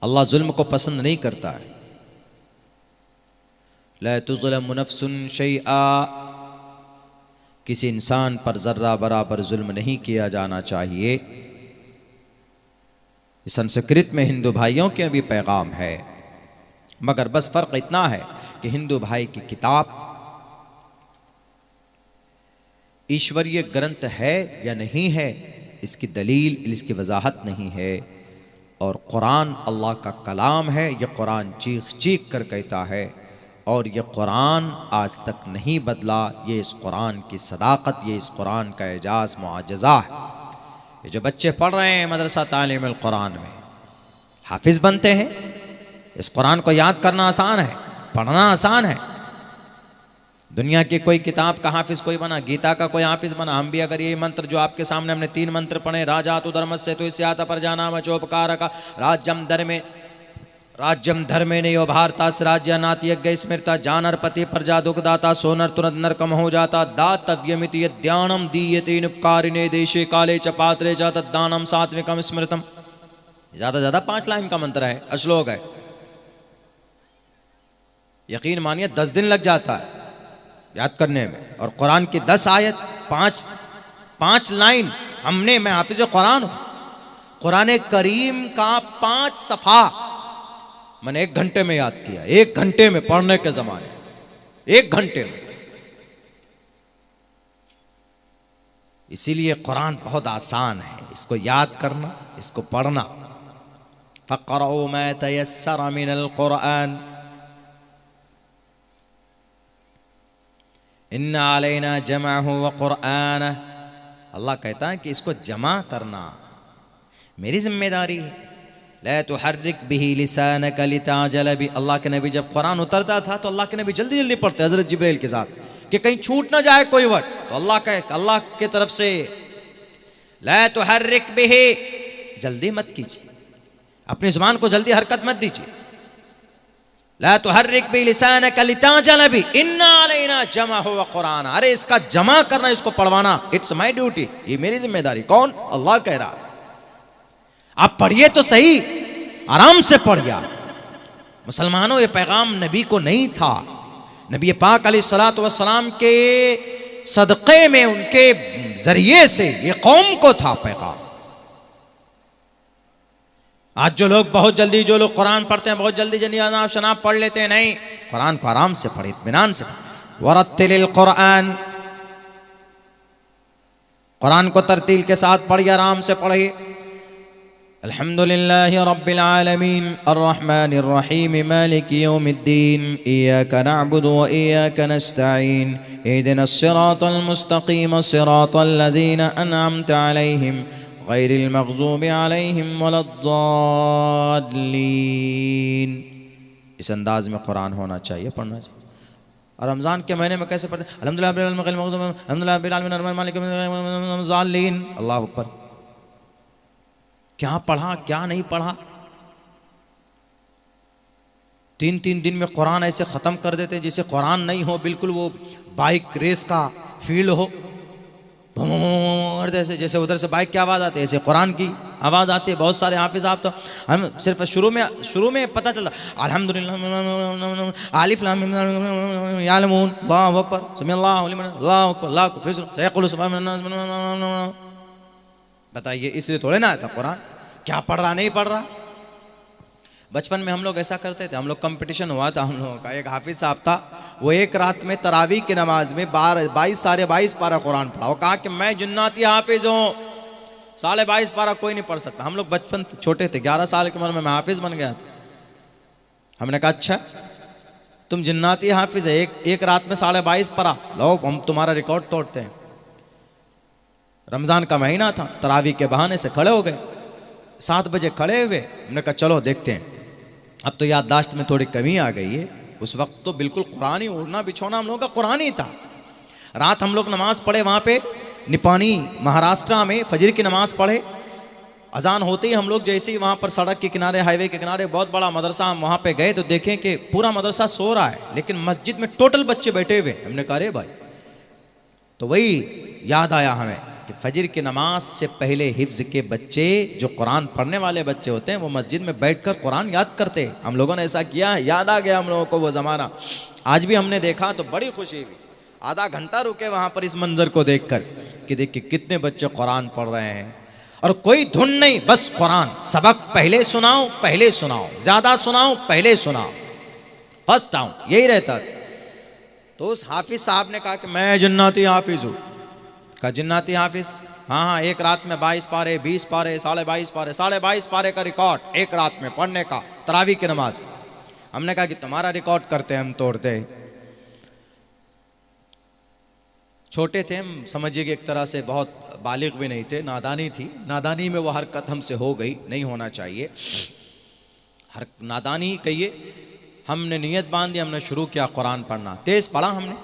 अल्लाह जुल्म को पसंद नहीं करता है। ला तुज़लमु नफ्सुन शैआ, किसी इंसान पर जर्रा बराबर जुल्म नहीं किया जाना चाहिए। संस्कृत में हिंदू भाइयों के भी पैगाम है, मगर बस फर्क इतना है कि हिंदू भाई की किताब ईश्वरीय ग्रंथ है या नहीं है, इसकी दलील, इसकी वजाहत नहीं है। और कुरान अल्लाह का कलाम है, यह कुरान चीख चीख कर कहता है और यह कुरान आज तक नहीं बदला। ये इस कुरान की सदाकत, ये इस कुरान का एजाज़ मुआजज़ा है। ये जो बच्चे पढ़ रहे हैं मदरसा तालीम अल कुरान में, हाफिज़ बनते हैं। इस कुरान को याद करना आसान है, पढ़ना आसान है। दुनिया की कोई किताब का हाफिज़ कोई बना, गीता का कोई हाफिज़ बना। हम भी अगर ये मंत्र जो आपके सामने हमने 3 मंत्र पढ़े, राजा तो धर्मस्य तो इससे आता पर जाना मचोपकार का, राज्यम धर्मे ने यो भारतास राज्य नाति यज्ञ स्मृता, जानर पति प्रजा दुखदाता, सोनर तुरंत नरकम हो जाता, दातव्यमिति यद्यानम दीयते उपकारिणे देशे काले च पात्रे च तद्दानम सात्विकम स्मृतम। ज्यादा ज्यादा 5 लाइन का मंत्र है, अश्लोक है। यकीन मानिए 10 दिन लग जाता है याद करने में। और कुरान की 10 आयत, 5 लाइन। मैं हाफिज कुरान हूं। कुरान करीम का 5 सफ़ा मैंने 1 घंटे में याद किया, 1 घंटे में, पढ़ने के जमाने 1 घंटे में। इसीलिए कुरान बहुत आसान है, इसको याद करना, इसको पढ़ना। फ़क़रऊ मा तयस्सर मिनल कुरान इन्ना अलैना जमअहु व कुरआनह। अल्लाह कहता है कि इसको जमा करना मेरी जिम्मेदारी है। ला तुहर्रिक बिही लिसानक लिताजल बिही। अल्लाह के नबी जब कुरान उतरता था तो अल्लाह के नबी जल्दी जल्दी पढ़ते हज़रत जिब्रील के साथ कि कहीं छूट ना जाए कोई वर्ड। तो अल्लाह के तरफ से ला तुहर्रिक बिही, जल्दी मत कीजिए, अपनी जुबान को जल्दी हरकत मत दीजिए। ला तुहर्रिक बिही लिसानक लिताजल बिही इन्ना अलैना जमअहु व कुरआन। अरे इसका जमा करना, इसको पढ़वाना, इट्स माई ड्यूटी, ये मेरी जिम्मेदारी। कौन? अल्लाह कह रहा। आप पढ़िए तो सही, आराम से पढ़िए। मुसलमानों, ये पैगाम नबी को नहीं था, नबी पाक अलैहिस्सलातु वस्सलाम के सदक़े में, उनके जरिए से ये कौम को था पैगाम। आज जो लोग बहुत जल्दी, जो लोग कुरान पढ़ते हैं बहुत जल्दी जल्दी अनाप शनाप पढ़ लेते हैं, नहीं, कुरान को आराम से पढ़े, इत्मीनान से। वरत्तिलिल कुरान, कुरान को तरतील के साथ पढ़िए, आराम से पढ़िए। अल्हम्दुलिल्लाहि रब्बिल आलमीन अर्रहमानिर रहीम मालिकि यौमिद्दीन इय्याका नअबुदु व इय्याका नस्तईन इहदिनस सिरातल मुस्तकीम सिरातल लज़ीना अनअमता अलैहिम गैरिल मग़ज़ूबि अलैहिम वलद्दाल्लीन। इस अंदाज में कुरान होना चाहिए, पढ़ना चाहिए। और रमज़ान के महीने में कैसे पढ़ते? अल्हम्दुलिल्लाह, अल्लाह अकबर। क्या पढ़ा क्या नहीं पढ़ा, 3-3 दिन में कुरान ऐसे ख़त्म कर देते हैं जैसे कुरान नहीं हो, बिल्कुल वो बाइक रेस का फील्ड हो। जैसे उधर से बाइक की आवाज़ आती है, ऐसे कुरान की आवाज़ आती है। बहुत सारे हाफिज़ आप तो हम सिर्फ शुरू में पता चला अल्हम्दुलिल्लाह आलिफ लाम मीम यालमून अल्लाहु अकबर समीअल्लाहु लिमन अल्लाहु अकबर अल्लाहु अकबर सयक़ुलु सुब्हानल्लाह। बताइए, इसलिए थोड़े ना आता कुरान, क्या पढ़ रहा नहीं पढ़ रहा। बचपन में हम लोग ऐसा करते थे, हम लोग कंपटीशन हुआ था हम लोगों का। एक हाफिज साहब था, वो एक रात में तरावी की नमाज में 22 पारा कुरान पढ़ा। वो कहा कि मैं जन्नती हाफिज हूँ, 22.5 पारा कोई नहीं पढ़ सकता। हम लोग बचपन छोटे थे, 11 साल की उम्र में मैं हाफिज बन गया था। हमने कहा अच्छा तुम जन्नती हाफिज है, एक रात में 22.5 पारा, लो हम तुम्हारा रिकॉर्ड तोड़ते हैं। रमज़ान का महीना था, तरावी के बहाने से खड़े हो गए, 7 बजे खड़े हुए। हमने कहा चलो देखते हैं। अब तो याददाश्त में थोड़ी कमी आ गई है, उस वक्त तो बिल्कुल कुरान ही, उड़ना बिछोना हम लोगों का कुरान ही था। रात हम लोग नमाज पढ़े वहाँ पे निपानी महाराष्ट्र में, फजर की नमाज पढ़े। अजान होते ही हम लोग जैसे ही वहाँ पर सड़क के किनारे, हाईवे के किनारे बहुत बड़ा मदरसा, हम वहाँ पे गए तो देखें कि पूरा मदरसा सो रहा है, लेकिन मस्जिद में टोटल बच्चे बैठे हुए। हमने कहा अरे भाई, तो वही याद आया हमें कि फजर की नमाज से पहले हिफ्ज के बच्चे, जो कुरान पढ़ने वाले बच्चे होते हैं, वो मस्जिद में बैठकर कुरान याद करते हैं। हम लोगों ने ऐसा किया, याद आ गया हम लोगों को वो ज़माना। आज भी हमने देखा तो बड़ी खुशी हुई। आधा घंटा रुके वहाँ पर इस मंजर को देखकर कि देखिए कितने बच्चे कुरान पढ़ रहे हैं, और कोई धुन नहीं, बस कुरान। सबक पहले सुनाओ, पहले सुनाओ, ज़्यादा सुनाओ, पहले सुनाओ, फर्स्ट आऊँ, यही रहता। तो उस हाफिज साहब ने कहा कि मैं जन्नती हाफिज हूँ। का जन्नती हाफिज? हाँ, एक रात में 22 पारे, 20 पारे, 22.5 पारे, 22.5 पारे का रिकॉर्ड एक रात में पढ़ने का, तरावी की नमाज। हमने कहा कि तुम्हारा रिकॉर्ड करते हम तोड़ते। छोटे थे हम, समझिए कि एक तरह से बहुत बालिग भी नहीं थे, नादानी थी। नादानी में वो हरकत हमसे हो गई, नहीं होना चाहिए। हर नादानी कहिए। हमने नियत बांधी, हमने शुरू किया कुरान पढ़ना, तेज़ पढ़ा हमने,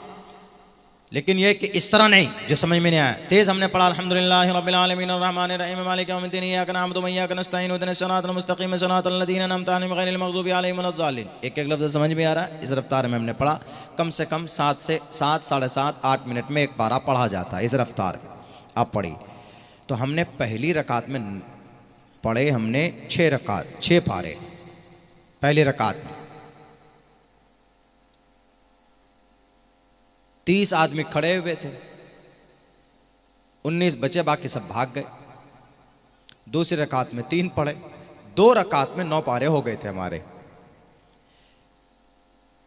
लेकिन यह कि इस तरह नहीं जो समझ में नहीं आया। तेज़ हमने पढ़ा अल्हम्दुलिल्लाहि रब्बिल आलमीन अर्रहमानिर रहीम मालिकि यौमिद्दीन इय्याका नअबुदु व इय्याका नस्तईन इहदिनस सिरातल मुस्तकीम सिरातल लज़ीना अनअमता अलैहिम गैरिल मग़ज़ूबि अलैहिम वलद्दाल्लीन। एक एक लफ्ज़ समझ में आ रहा है। इस रफ्तार में हमने पढ़ा, कम से कम 7 से 7, 7.5, 8 मिनट में एक पारा पढ़ा जाता है इस रफ्तार में। अब पढ़ी तो हमने पहली रकात में पढ़े, हमने 6 रकात, 6 पारे पहली रकात में। 30 आदमी खड़े हुए थे, 19 बचे, बाकी सब भाग गए। दूसरी रकात में 3 पढ़े, 2 रकात में 9 पारे हो गए थे हमारे।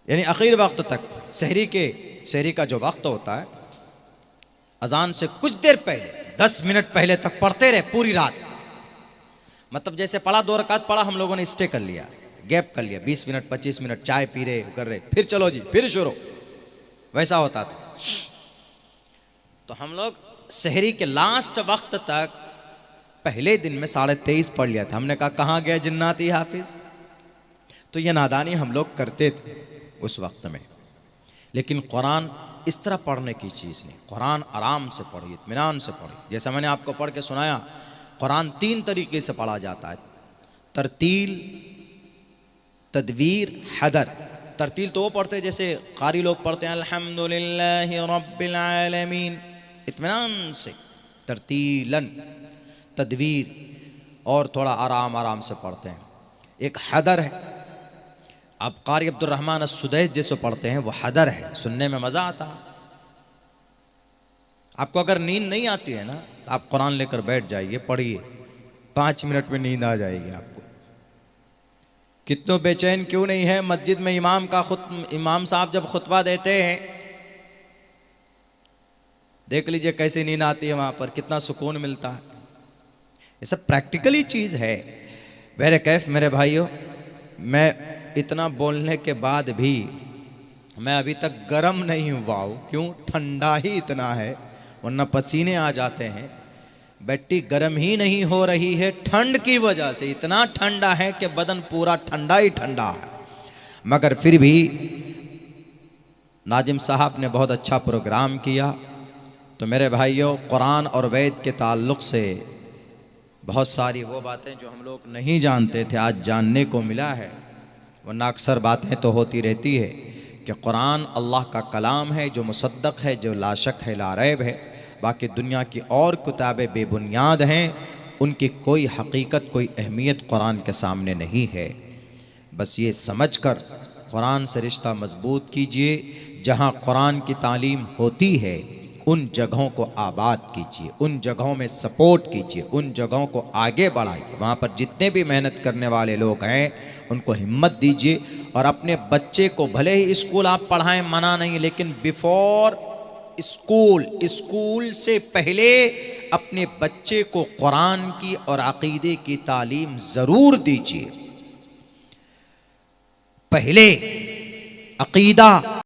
यानी आखिर वक्त तक, सहरी का जो वक्त होता है, अजान से कुछ देर पहले, 10 मिनट पहले तक पढ़ते रहे पूरी रात। मतलब जैसे पढ़ा, 2 रकात पढ़ा, हम लोगों ने स्टे कर लिया, गैप कर लिया, 20 मिनट 25 मिनट चाय पी रहे, कर रहे, फिर चलो जी फिर शुरू, वैसा होता था। तो हम लोग सहरी के लास्ट वक्त तक पहले दिन में 23.5 पढ़ लिया था। हमने कहा कहाँ गया जन्नती हाफिज। तो ये नादानी हम लोग करते थे उस वक्त में। लेकिन कुरान इस तरह पढ़ने की चीज़ नहीं, कुरान आराम से पढ़िए, इत्मीनान से पढ़िए। जैसा मैंने आपको पढ़ के सुनाया, कुरान 3 तरीके से पढ़ा जाता है, तरतील, तदवीर, हदर। तरतील तो वो पढ़ते हैं जैसे कारी लोग पढ़ते हैं अल्हम्दुलिल्लाहि रब्बिल आलमीन, इत्मीनान से, तरतीलन। तदवीर और थोड़ा आराम आराम से पढ़ते हैं। एक हदर है, आप कारी अब्दुर्रहमान अस्सुदैस जैसे पढ़ते हैं, वो हदर है, सुनने में मज़ा आता है। आपको अगर नींद नहीं आती है ना, तो आप कुरान लेकर बैठ जाइए, पढ़िए, 5 मिनट में नींद आ जाएगी आपको। कितनों बेचैन क्यों नहीं है मस्जिद में इमाम साहब जब खुतबा देते हैं, देख लीजिए कैसी नींद आती है वहां पर, कितना सुकून मिलता है। ये सब प्रैक्टिकली चीज है। बहरे कैफ मेरे भाइयों, मैं इतना बोलने के बाद भी मैं अभी तक गर्म नहीं हुआ हूं। क्यों? ठंडा ही इतना है, वरना पसीने आ जाते हैं। बैठी गर्म ही नहीं हो रही है ठंड की वजह से। इतना ठंडा है कि बदन पूरा ठंडा ही ठंडा है। मगर फिर भी नाजिम साहब ने बहुत अच्छा प्रोग्राम किया। तो मेरे भाइयों, कुरान और वेद के ताल्लुक़ से बहुत सारी वो बातें जो हम लोग नहीं जानते थे आज जानने को मिला है। वरना अक्सर बातें तो होती रहती है कि कुरान अल्लाह का कलाम है जो मुसद्दक़ है, जो लाशक है, लारैब है। बाकी दुनिया की और किताबें बेबुनियाद हैं, उनकी कोई हकीकत, कोई अहमियत कुरान के सामने नहीं है। बस ये समझकर कुरान से रिश्ता मजबूत कीजिए। जहाँ कुरान की तालीम होती है उन जगहों को आबाद कीजिए, उन जगहों में सपोर्ट कीजिए, उन जगहों को आगे बढ़ाइए। वहाँ पर जितने भी मेहनत करने वाले लोग हैं उनको हिम्मत दीजिए। और अपने बच्चे को भले ही स्कूल आप पढ़ाएं, मना नहीं, लेकिन बिफोर स्कूल से पहले अपने बच्चे को कुरान की और अकीदे की तालीम ज़रूर दीजिए। पहले अकीदा